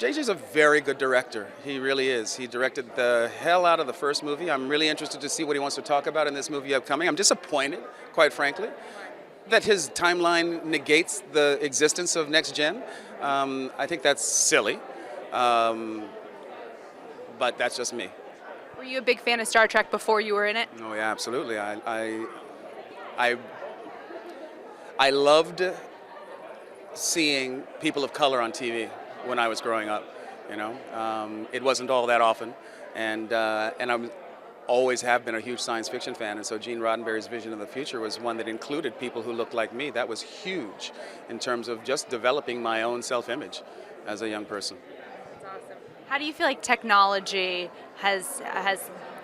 JJ's a very good director. He really is. He directed the hell out of the first movie. I'm really interested to see what he wants to talk about in this movie upcoming. I'm disappointed, quite frankly, that his timeline negates the existence of Next Gen. I think that's silly, but that's just me. Were you a big fan of Star Trek before you were in it? Oh yeah, absolutely. I loved seeing people of color on TV when I was growing up. You know, it wasn't all that often, and I always have been a huge science fiction fan. And so Gene Roddenberry's vision of the future was one that included people who looked like me. That was huge in terms of just developing my own self-image as a young person. That's awesome. How do you feel like technology has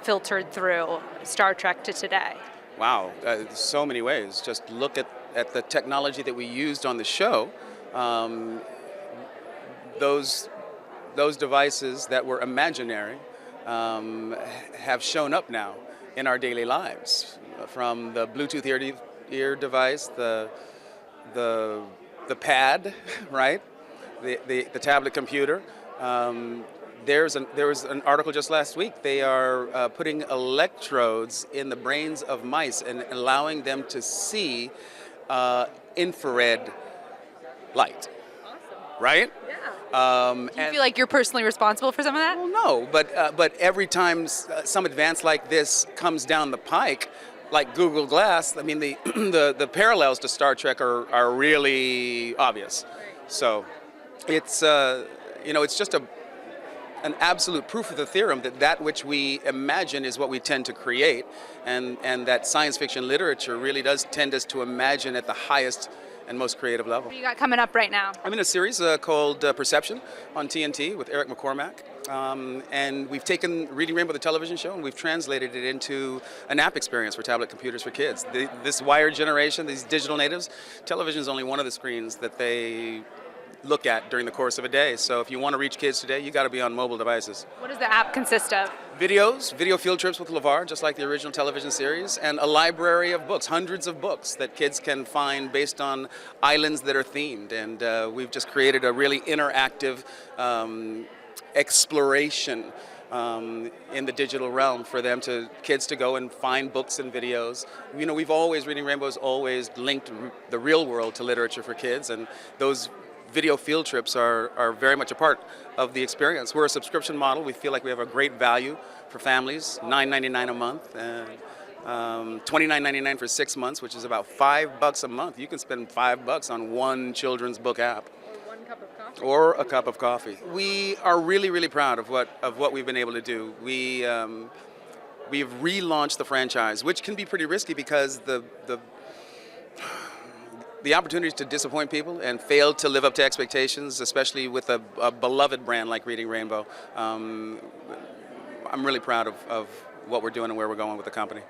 filtered through Star Trek to today? Wow, so many ways. Just look at the technology that we used on the show. Those devices that were imaginary have shown up now in our daily lives. From the Bluetooth ear device, the pad, right? The tablet computer. There was an article just last week. They are putting electrodes in the brains of mice and allowing them to see infrared light. Awesome. Right? Yeah. Do you feel like you're personally responsible for some of that? Well, no, but every time some advance like this comes down the pike, like Google Glass, I mean the parallels to Star Trek are really obvious. So it's it's just an absolute proof of the theorem that which we imagine is what we tend to create, and that science fiction literature really does tend us to imagine at the highest and most creative level. What do you got coming up right now? I'm in a series called Perception on TNT with Eric McCormack, and we've taken Reading Rainbow, the television show, and we've translated it into an app experience for tablet computers for kids. This wired generation, these digital natives, television is only one of the screens that they look at during the course of a day. So if you want to reach kids today, you got to be on mobile devices. What does the app consist of? Videos, video field trips with LeVar, just like the original television series, and a library of books, hundreds of books that kids can find based on islands that are themed. And we've just created a really interactive exploration in the digital realm for kids to go and find books and videos. You know, Reading Rainbow has always linked the real world to literature for kids, and those video field trips are very much a part of the experience. We're a subscription model. We feel like we have a great value for families, $9.99 a month, and $29.99 for 6 months, which is about $5 a month. You can spend $5 on one children's book app. Or one cup of coffee. Or a cup of coffee. We are really, really proud of what we've been able to do. We've relaunched the franchise, which can be pretty risky because the opportunities to disappoint people and fail to live up to expectations, especially with a beloved brand like Reading Rainbow. I'm really proud of what we're doing and where we're going with the company.